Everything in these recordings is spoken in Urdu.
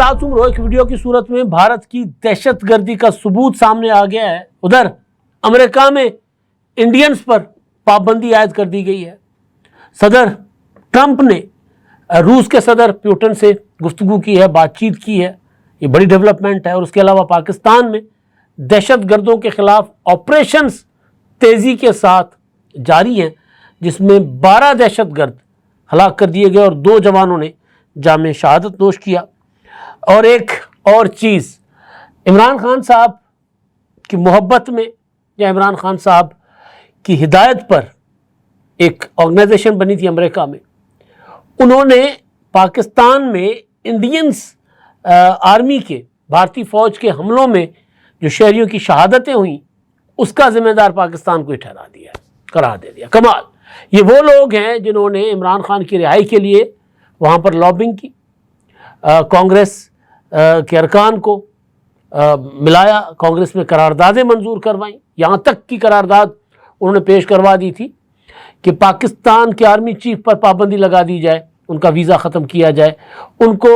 رات تم ایک ویڈیو کی صورت میں بھارت کی دہشت گردی کا ثبوت سامنے آ گیا ہے. ادھر امریکہ میں انڈینز پر پابندی عائد کر دی گئی ہے. صدر ٹرمپ نے روس کے صدر پیوٹن سے گفتگو کی ہے, بات چیت کی ہے. یہ بڑی ڈیولپمنٹ ہے. اور اس کے علاوہ پاکستان میں دہشت گردوں کے خلاف آپریشنز تیزی کے ساتھ جاری ہیں, جس میں 12 دہشت گرد ہلاک کر دیے گئے اور 2 جوانوں نے جام شہادت نوش کیا. اور ایک اور چیز, عمران خان صاحب کی محبت میں یا عمران خان صاحب کی ہدایت پر ایک آرگنائزیشن بنی تھی امریکہ میں, انہوں نے پاکستان میں انڈینز آرمی کے بھارتی فوج کے حملوں میں جو شہریوں کی شہادتیں ہوئیں اس کا ذمہ دار پاکستان کو ہی ٹھہرا دیا, قرار دے دیا. کمال. یہ وہ لوگ ہیں جنہوں نے عمران خان کی رہائی کے لیے وہاں پر لابنگ کی, کانگریس کے ارکان کو ملایا, کانگریس میں قراردادیں منظور کروائیں, یہاں تک کی قرارداد انہوں نے پیش کروا دی تھی کہ پاکستان کے آرمی چیف پر پابندی لگا دی جائے, ان کا ویزا ختم کیا جائے, ان کو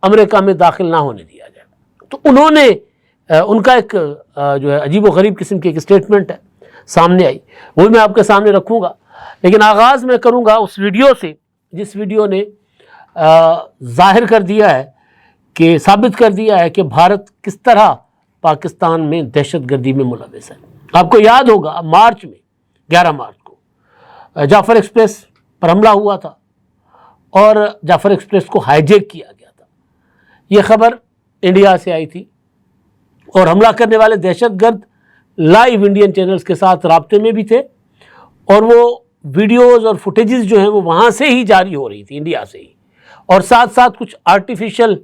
امریکہ میں داخل نہ ہونے دیا جائے. تو انہوں نے ان کا ایک جو ہے عجیب و غریب قسم کی ایک اسٹیٹمنٹ ہے سامنے آئی, وہ میں آپ کے سامنے رکھوں گا. لیکن آغاز میں کروں گا اس ویڈیو سے جس ویڈیو نے ظاہر کر دیا ہے کہ ثابت کر دیا ہے کہ بھارت کس طرح پاکستان میں دہشت گردی میں ملوث ہے. آپ کو یاد ہوگا مارچ میں 11 مارچ کو جعفر ایکسپریس پر حملہ ہوا تھا اور جعفر ایکسپریس کو ہائی جیک کیا گیا تھا. یہ خبر انڈیا سے آئی تھی اور حملہ کرنے والے دہشت گرد لائیو انڈین چینلز کے ساتھ رابطے میں بھی تھے اور وہ ویڈیوز اور فوٹیجز جو ہیں وہ وہاں سے ہی جاری ہو رہی تھی, انڈیا سے ہی, اور ساتھ ساتھ کچھ آرٹیفیشل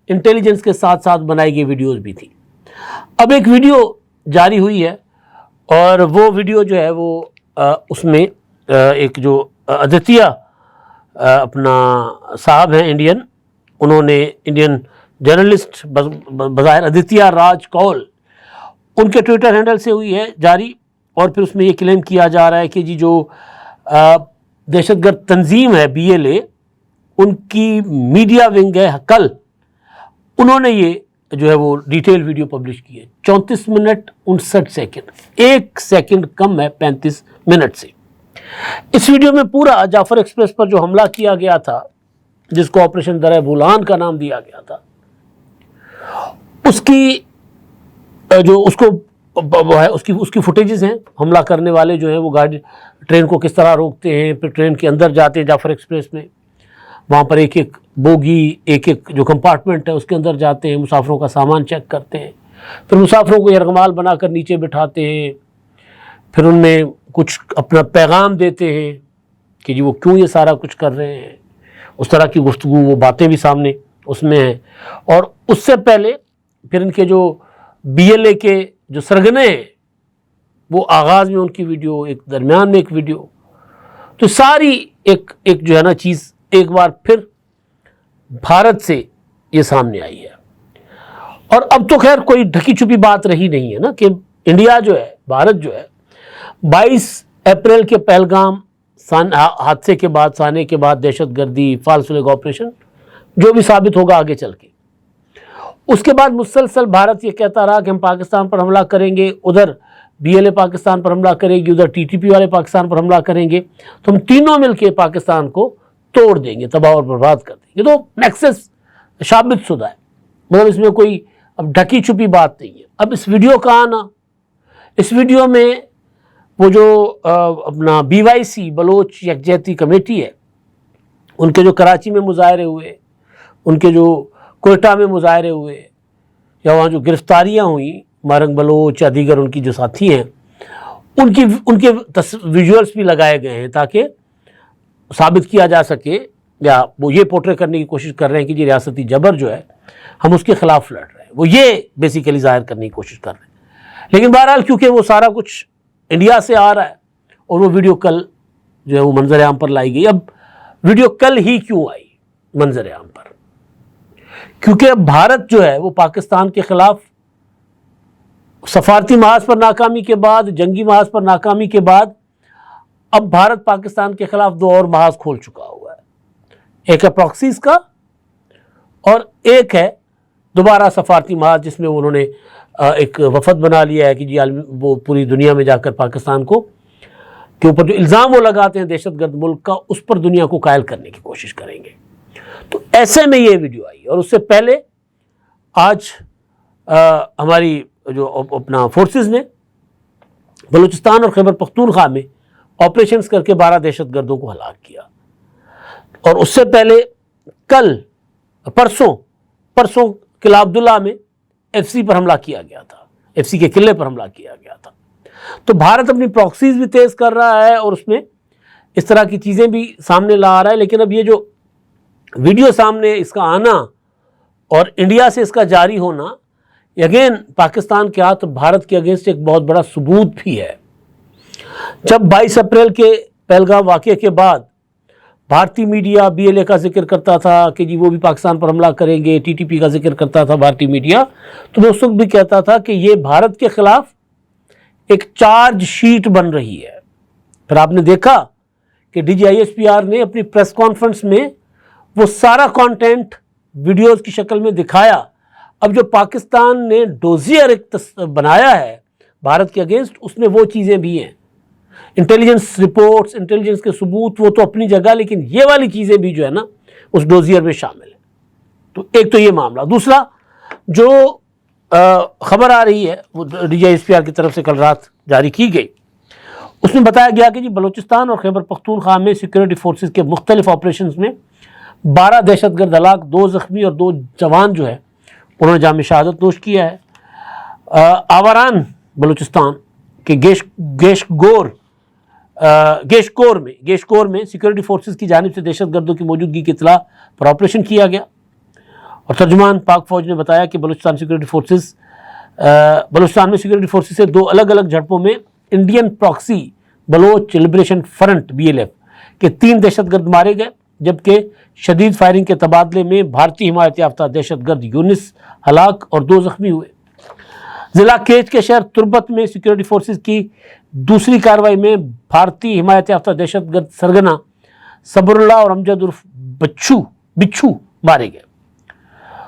انٹیلیجنس کے ساتھ ساتھ بنائی گئی ویڈیوز بھی تھی. اب ایک ویڈیو جاری ہوئی ہے اور وہ ویڈیو جو ہے وہ اس میں ایک جو آدتیہ اپنا صاحب ہیں انڈین, انہوں نے انڈین جرنلسٹ بظاہر آدتیہ راج کول, ان کے ٹویٹر ہینڈل سے ہوئی ہے جاری. اور پھر اس میں یہ کلیم کیا جا رہا ہے کہ جی جو دہشت گرد تنظیم ہے BLA, ان کی میڈیا ونگ ہے کل, انہوں نے یہ جو ہے وہ ڈیٹیل ویڈیو پبلش کی ہے. 34 منٹ 59 سیکنڈ, 1 سیکنڈ کم ہے 35 منٹ سے. اس ویڈیو میں پورا جعفر ایکسپریس پر جو حملہ کیا گیا تھا, جس کو آپریشن درہ بولان کا نام دیا گیا تھا, اس کی جو اس کو ہے اس کی فوٹیجز ہیں. حملہ کرنے والے جو ہیں وہ گاڑی ٹرین کو کس طرح روکتے ہیں, پھر ٹرین کے اندر جاتے ہیں جعفر ایکسپریس میں, وہاں پر ایک ایک بوگی, ایک ایک جو کمپارٹمنٹ ہے اس کے اندر جاتے ہیں, مسافروں کا سامان چیک کرتے ہیں, پھر مسافروں کو یرغمال بنا کر نیچے بٹھاتے ہیں, پھر ان میں کچھ اپنا پیغام دیتے ہیں کہ جی وہ کیوں یہ سارا کچھ کر رہے ہیں. اس طرح کی گفتگو, وہ باتیں بھی سامنے اس میں ہیں. اور اس سے پہلے پھر ان کے جو BLA کے جو سرگنے ہیں وہ آغاز میں ان کی ویڈیو, ایک درمیان میں ایک ویڈیو, تو ساری ایک جو ہے نا چیز ایک بار پھر بھارت سے یہ سامنے آئی ہے. اور اب تو خیر کوئی ڈھکی چھپی بات رہی نہیں ہے نا کہ انڈیا جو ہے, بھارت جو ہے 22 اپریل کے پہلگام حادثے کے بعد, سانے کے بعد دہشت گردی, فالس فلیگ آپریشن جو بھی ثابت ہوگا آگے چل کے, اس کے بعد مسلسل بھارت یہ کہتا رہا کہ ہم پاکستان پر حملہ کریں گے, ادھر BLA پاکستان پر حملہ کرے گی, ادھر TTP والے پاکستان پر حملہ کریں گے, تو ہم تینوں مل کے پاکستان کو توڑ دیں گے, تباہ اور برباد کر دیں گے. تو نیکسس ثابت شدہ ہے, مطلب اس میں کوئی اب ڈھکی چھپی بات نہیں ہے. اب اس ویڈیو کا آنا, اس ویڈیو میں وہ جو اپنا BYC بلوچ یکجہتی کمیٹی ہے, ان کے جو کراچی میں مظاہرے ہوئے, ان کے جو کوئٹہ میں مظاہرے ہوئے, یا وہاں جو گرفتاریاں ہوئیں مارنگ بلوچ یا دیگر ان کی جو ساتھی ہیں, ان کے ویژولز بھی لگائے گئے ہیں تاکہ ثابت کیا جا سکے, یا وہ یہ پورٹرے کرنے کی کوشش کر رہے ہیں کہ یہ ریاستی جبر جو ہے ہم اس کے خلاف لڑ رہے ہیں, وہ یہ بیسیکلی ظاہر کرنے کی کوشش کر رہے ہیں. لیکن بہرحال کیونکہ وہ سارا کچھ انڈیا سے آ رہا ہے اور وہ ویڈیو کل جو ہے وہ منظر عام پر لائی گئی. اب ویڈیو کل ہی کیوں آئی منظر عام پر؟ کیونکہ اب بھارت جو ہے وہ پاکستان کے خلاف سفارتی محاذ پر ناکامی کے بعد, جنگی محاذ پر ناکامی کے بعد, اب بھارت پاکستان کے خلاف 2 اور محاذ کھول چکا ہوا ہے. ایک ہے پراکسیز کا اور ایک ہے دوبارہ سفارتی محاذ جس میں انہوں نے ایک وفد بنا لیا ہے کہ جی وہ پوری دنیا میں جا کر پاکستان کو کے اوپر جو الزام وہ لگاتے ہیں دہشت گرد ملک کا، اس پر دنیا کو قائل کرنے کی کوشش کریں گے۔ تو ایسے میں یہ ویڈیو آئی، اور اس سے پہلے آج ہماری جو اپنا فورسز نے بلوچستان اور خیبر پختونخوا میں آپریشنز کر کے 12 دہشت گردوں کو ہلاک کیا، اور اس سے پہلے کل پرسوں قلعہ عبداللہ میں ایف سی پر حملہ کیا گیا تھا، ایف سی کے قلعے پر حملہ کیا گیا تھا۔ تو بھارت اپنی پراکسیز بھی تیز کر رہا ہے اور اس میں اس طرح کی چیزیں بھی سامنے لا رہا ہے، لیکن اب یہ جو ویڈیو سامنے اس کا آنا اور انڈیا سے اس کا جاری ہونا، اگین پاکستان کے ہاتھ اور بھارت کے اگینسٹ ایک بہت بڑا ثبوت بھی ہے۔ جب 22 اپریل کے پہلگام واقعے کے بعد بھارتی میڈیا بی ایل اے کا ذکر کرتا تھا کہ جی وہ بھی پاکستان پر حملہ کریں گے، ٹی ٹی پی کا ذکر کرتا تھا بھارتی میڈیا، تو میں اس وقت بھی کہتا تھا کہ یہ بھارت کے خلاف ایک چارج شیٹ بن رہی ہے۔ پھر آپ نے دیکھا کہ D G I S P R نے اپنی پریس کانفرنس میں وہ سارا کانٹینٹ ویڈیوز کی شکل میں دکھایا۔ اب جو پاکستان نے ڈوزیئر بنایا ہے بھارت کے اگینسٹ، اس میں وہ چیزیں بھی ہیں، انٹیلیجنس رپورٹس، انٹیلیجنس کے ثبوت وہ تو اپنی جگہ، لیکن یہ والی چیزیں بھی جو ہے نا اس ڈوزیئر میں شامل ہیں۔ تو ایک تو یہ معاملہ، دوسرا جو خبر آ رہی ہے وہ D G I S P R کی طرف سے کل رات جاری کی گئی، اس میں بتایا گیا کہ جی بلوچستان اور خیبر پختونخوا میں سیکورٹی فورسز کے مختلف آپریشنز میں 12 دہشت گرد ہلاک، 2 زخمی اور 2 جوان جو ہے انہوں نے جام شہادت نوش کیا ہے۔ آوران بلوچستان کے گیشکور میں سیکورٹی فورسز کی جانب سے دہشت گردوں کی موجودگی کی اطلاع پر آپریشن کیا گیا، اور ترجمان پاک فوج نے بتایا کہ بلوچستان میں سیکورٹی فورسز سے 2 الگ الگ جھڑپوں میں Indian proxy Baloch liberation front B L F کے 3 دہشت گرد مارے گئے، جبکہ شدید فائرنگ کے تبادلے میں بھارتی حمایت یافتہ دہشت گرد یونس ہلاک اور 2 زخمی ہوئے۔ ضلع کیچ کے شہر تربت میں سیکورٹی فورسز کی دوسری کارروائی میں بھارتی حمایت یافتہ دہشت گرد سرگنا صبر اللہ اور امجد عرف بچھو مارے گئے۔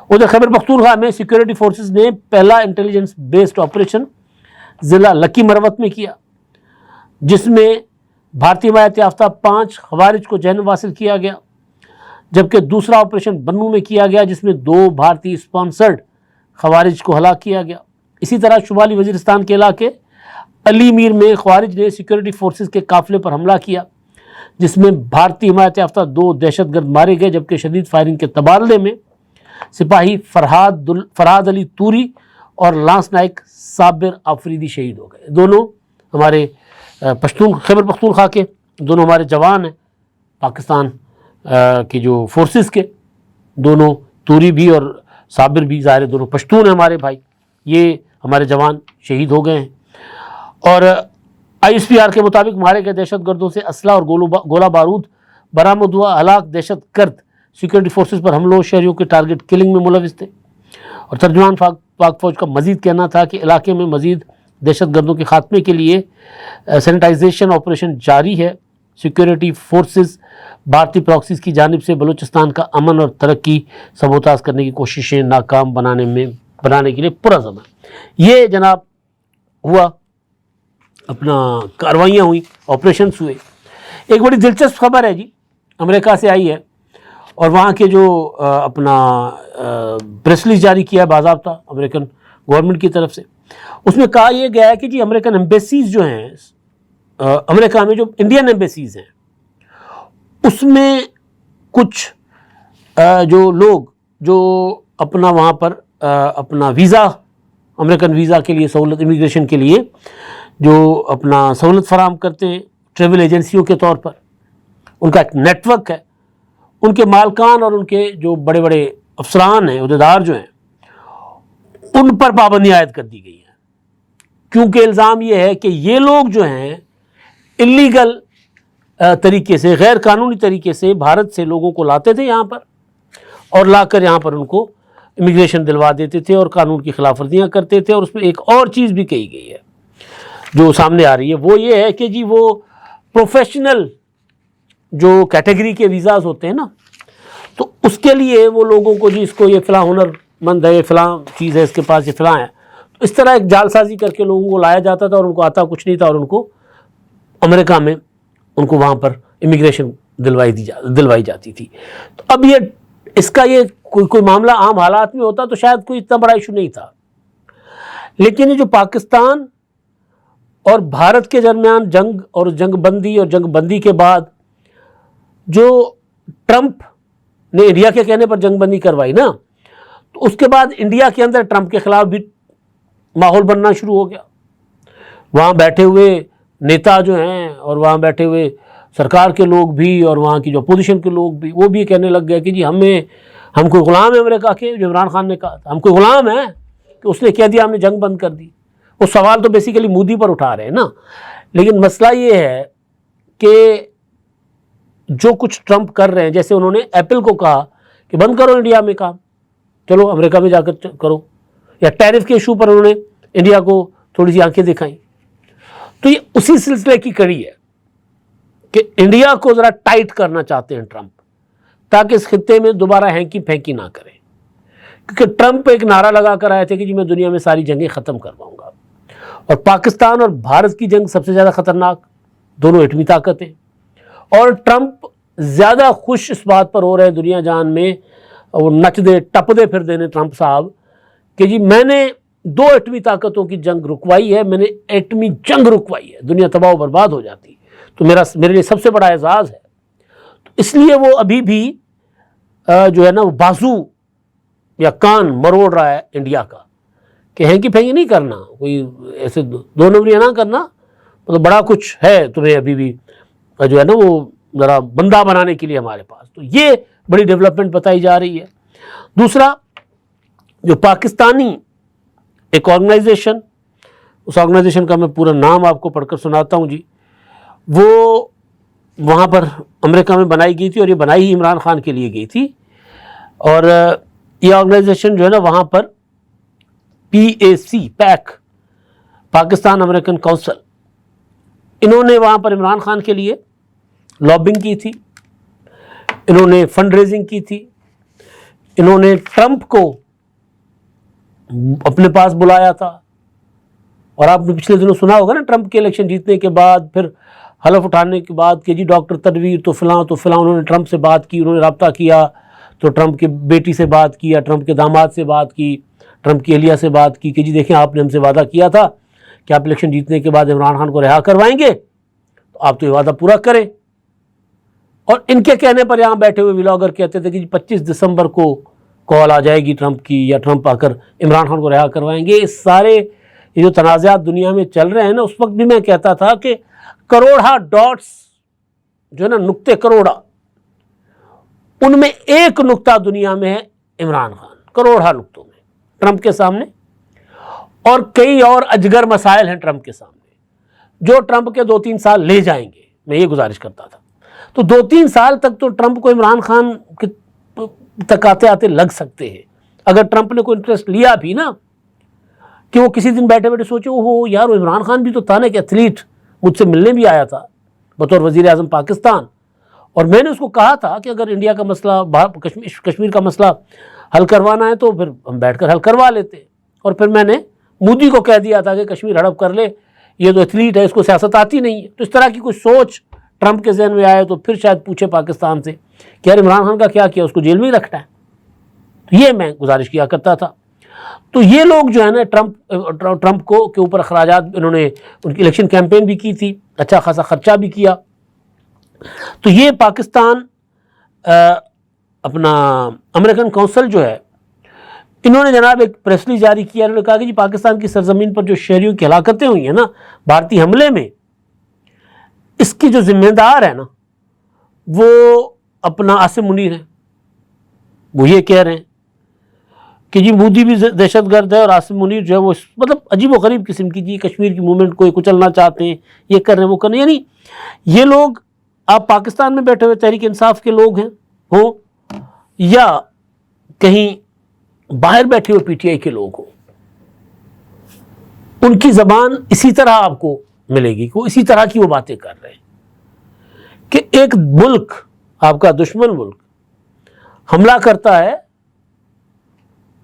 ادھر خیبر پختونخوا میں سیکورٹی فورسز نے پہلا انٹیلیجنس بیسڈ آپریشن ضلع لکی مروت میں کیا، جس میں بھارتی حمایت یافتہ 5 خوارج کو جہنم حاصل کیا گیا، جبکہ دوسرا آپریشن بنو میں کیا گیا جس میں 2 بھارتی اسپانسرڈ خوارج کو ہلاک کیا گیا۔ اسی طرح شمالی وزیرستان کے علاقے علی میر میں خوارج نے سیکورٹی فورسز کے قافلے پر حملہ کیا، جس میں بھارتی حمایت یافتہ 2 دہشت گرد مارے گئے، جبکہ شدید فائرنگ کے تبادلے میں سپاہی فرحاد علی توری اور لانس نائک صابر آفریدی شہید ہو گئے۔ دونوں ہمارے خیبر پختونخوا کے دونوں ہمارے جوان ہیں، پاکستان کی جو فورسز کے دونوں، توری بھی اور صابر بھی، ظاہر دونوں پشتون ہیں ہمارے بھائی، یہ ہمارے جوان شہید ہو گئے ہیں۔ اور آئی ایس پی آر کے مطابق مارے گئے دہشت گردوں سے اسلحہ اور گولہ بارود برآمد ہوا۔ ہلاک دہشت گرد سیکورٹی فورسز پر حملوں، شہریوں کے ٹارگٹ کلنگ میں ملوث تھے۔ اور ترجمان پاک فوج کا مزید کہنا تھا کہ علاقے میں مزید دہشت گردوں کے خاتمے کے لیے سینیٹائزیشن آپریشن جاری ہے۔ سیکورٹی فورسز بھارتی پراکسیز کی جانب سے بلوچستان کا امن اور ترقی سبوتاژ کرنے کی کوششیں ناکام بنانے کے لیے پرعزم ہے۔ یہ جناب ہوا، اپنا کاروائیاں ہوئی، آپریشنز ہوئے۔ ایک بڑی دلچسپ خبر ہے جی، امریکہ سے آئی ہے، اور وہاں کے جو اپنا پریس ریلیز جاری کیا ہے باضابطہ امریکن گورنمنٹ کی طرف سے، اس میں کہا یہ گیا ہے کہ جی امریکن ایمبیسیز جو ہیں امریکہ میں، جو انڈین ایمبیسیز ہیں، اس میں کچھ جو لوگ جو اپنا وہاں پر اپنا ویزا، امریکن ویزا کے لیے سہولت، امیگریشن کے لیے جو اپنا سہولت فراہم کرتے ہیں ٹریول ایجنسیوں کے طور پر، ان کا ایک نیٹ ورک ہے، ان کے مالکان اور ان کے جو بڑے بڑے افسران ہیں، عہدیدار جو ہیں، ان پر پابندی عائد کر دی گئی ہے، کیونکہ الزام یہ ہے کہ یہ لوگ جو ہیں اللیگل طریقے سے، غیر قانونی طریقے سے بھارت سے لوگوں کو لاتے تھے یہاں پر، اور لا کر یہاں پر ان کو امیگریشن دلوا دیتے تھے اور قانون کی خلاف ورزیاں کرتے تھے۔ اور اس میں ایک اور چیز بھی کہی گئی ہے جو سامنے آ رہی ہے، وہ یہ ہے کہ جی وہ پروفیشنل جو کیٹیگری کے ویزاز ہوتے ہیں نا، تو اس کے لیے وہ لوگوں کو جی اس کو یہ فلاں ہنر مند ہے، یہ فلاں چیز ہے اس کے پاس، یہ فلاں ہے. تو اس طرح ایک جال سازی کر کے لوگوں کو لایا جاتا تھا اور ان کو آتا کچھ نہیں تھا اور ان کو امریکہ میں ان کو وہاں پر امیگریشن دلوائی جاتی تھی. تو اب اس کا یہ کوئی معاملہ عام حالات میں ہوتا تو شاید کوئی اتنا بڑا ایشو نہیں تھا. لیکن یہ جو پاکستان اور بھارت کے درمیان جنگ اور جنگ بندی اور جنگ بندی کے بعد جو ٹرمپ نے انڈیا کے کہنے پر جنگ بندی کروائی نا، تو اس کے بعد انڈیا کے اندر ٹرمپ کے خلاف بھی ماحول بننا شروع ہو گیا. وہاں بیٹھے ہوئے نیتا جو ہیں اور وہاں بیٹھے ہوئے سرکار کے لوگ بھی اور وہاں کی جو اپوزیشن کے لوگ بھی، وہ بھی کہنے لگ گئے کہ جی ہم کوئی غلام ہیں امریکہ کے. جو عمران خان نے کہا تھا ہم کوئی غلام ہیں کہ اس نے کہہ دیا ہم نے جنگ بند کر دی. وہ سوال تو بیسیکلی مودی پر اٹھا رہے ہیں نا. لیکن مسئلہ یہ ہے کہ جو کچھ ٹرمپ کر رہے ہیں، جیسے انہوں نے ایپل کو کہا کہ بند کرو انڈیا میں کام، چلو امریکہ میں جا کر کرو، یا ٹیرف کے ایشو پر انہوں نے انڈیا کو تھوڑی سی آنکھیں دکھائیں. تو یہ اسی سلسلے کی کڑی ہے کہ انڈیا کو ذرا ٹائٹ کرنا چاہتے ہیں ٹرمپ، تاکہ اس خطے میں دوبارہ ہینکی پھینکی نہ کریں. کیونکہ ٹرمپ ایک نعرہ لگا کر آئے تھے کہ جی میں دنیا میں ساری جنگیں ختم کرواؤں گا، اور پاکستان اور بھارت کی جنگ سب سے زیادہ خطرناک، دونوں ایٹمی طاقتیں. اور ٹرمپ زیادہ خوش اس بات پر ہو رہے دنیا جان میں، وہ نچ دے ٹپ دے پھر دینے ٹرمپ صاحب کہ جی میں نے 2 ایٹمی طاقتوں کی جنگ رکوائی ہے، میں نے ایٹمی جنگ رکوائی ہے، دنیا تباہ و برباد ہو جاتی، تو میرے لیے سب سے بڑا اعزاز ہے. تو اس لیے وہ ابھی بھی جو ہے نا وہ بازو یا کان مروڑ رہا ہے انڈیا کا کہ ہینکی پھینکی نہیں کرنا، کوئی ایسے 2 نمبریاں نہ کرنا، مطلب بڑا کچھ ہے تمہیں ابھی بھی جو ہے نا وہ ذرا بندہ بنانے کے لیے ہمارے پاس. تو یہ بڑی ڈیولپمنٹ بتائی جا رہی ہے. دوسرا، جو پاکستانی ایک آرگنائزیشن، اس آرگنائزیشن کا میں پورا نام آپ کو پڑھ کر سناتا ہوں جی، وہ وہاں پر امریکہ میں بنائی گئی تھی اور یہ بنائی ہی عمران خان کے لیے گئی تھی. اور یہ آرگنائزیشن جو ہے نا وہاں پر پیک پاکستان امریکن کونسل، انہوں نے وہاں پر عمران خان کے لیے لابنگ کی تھی، انہوں نے فنڈ ریزنگ کی تھی، انہوں نے ٹرمپ کو اپنے پاس بلایا تھا. اور آپ نے پچھلے دنوں سنا ہوگا نا ٹرمپ کے الیکشن جیتنے کے بعد پھر حلف اٹھانے کے بعد کہ جی ڈاکٹر تنویر تو فلاں انہوں نے ٹرمپ سے بات کی، انہوں نے رابطہ کیا، تو ٹرمپ کے بیٹی سے بات کیا، ٹرمپ کے داماد سے بات کی، ٹرمپ کی اہلیہ سے بات کی کہ جی دیکھیں آپ نے ہم سے وعدہ کیا تھا کہ آپ الیکشن جیتنے کے بعد عمران خان کو رہا کروائیں گے، تو آپ تو یہ وعدہ پورا کریں. اور ان کے کہنے پر یہاں بیٹھے ہوئے ولاگر کہتے تھے کہ 25 دسمبر کو کال آ جائے گی ٹرمپ کی، یا ٹرمپ آ کر عمران خان کو رہا کروائیں گے. اس سارے یہ جو تنازعات دنیا میں چل رہے ہیں نا، اس وقت بھی میں کہتا تھا کہ کروڑا ڈاٹس جو ہے نا، نقطے کروڑا، ان میں ایک نقطہ دنیا میں ہے عمران خان، کروڑا نقطوں میں ٹرمپ کے سامنے. اور کئی اور اجگر مسائل ہیں ٹرمپ کے سامنے جو ٹرمپ کے 2-3 سال لے جائیں گے. میں یہ گزارش کرتا تھا. تو 2-3 سال تک تو ٹرمپ کو عمران خان تک آتے لگ سکتے ہیں. اگر ٹرمپ نے کوئی انٹرسٹ لیا بھی نا، کہ وہ کسی دن بیٹھے بیٹھے سوچے اوہ یار عمران خان بھی تو تھا نا کہ ایتھلیٹ، مجھ سے ملنے بھی آیا تھا بطور وزیر اعظم پاکستان، اور میں نے اس کو کہا تھا کہ اگر انڈیا کا مسئلہ کشمیر کا مسئلہ حل کروانا ہے تو پھر ہم بیٹھ کر حل کروا لیتے. اور پھر میں نے مودی کو کہہ دیا تھا کہ کشمیر ہڑپ کر لے، یہ تو ایتھلیٹ ہے، اس کو سیاست آتی نہیں ہے. تو اس طرح کی کوئی سوچ ٹرمپ کے ذہن میں آئے تو پھر شاید پوچھے پاکستان سے کہ یار عمران خان کا کیا کیا، اس کو جیل میں ہی رکھنا ہے. یہ میں گزارش کیا کرتا تھا. تو یہ لوگ جو ہے نا ٹرمپ کو کے اوپر اخراجات، انہوں نے ان کی الیکشن کیمپین بھی کی تھی، اچھا خاصا خرچہ بھی کیا. تو یہ پاکستان اپنا امریکن کونسل جو ہے، انہوں نے جناب ایک پریس ریلیز جاری کیا. انہوں نے کہا کہ جی پاکستان کی سرزمین پر جو شہریوں کی ہلاکتیں ہوئی ہیں نا بھارتی حملے میں، اس کی جو ذمہ دار ہے نا وہ اپنا عاصم منیر ہے. وہ یہ کہہ رہے ہیں کہ جی مودی بھی دہشت گرد ہے اور عاصم منیر جو ہے وہ مطلب عجیب و غریب قسم کی، جی کشمیر کی موومنٹ کو کچلنا چاہتے ہیں، یہ کر رہے ہیں وہ کر رہے ہیں. یعنی یہ لوگ آپ پاکستان میں بیٹھے ہوئے تحریک انصاف کے لوگ ہیں ہوں یا کہیں باہر بیٹھے ہوئے پی ٹی آئی کے لوگ ہوں، ان کی زبان اسی طرح آپ کو ملے گی، وہ اسی طرح کی وہ باتیں کر رہے ہیں کہ ایک ملک، آپ کا دشمن ملک حملہ کرتا ہے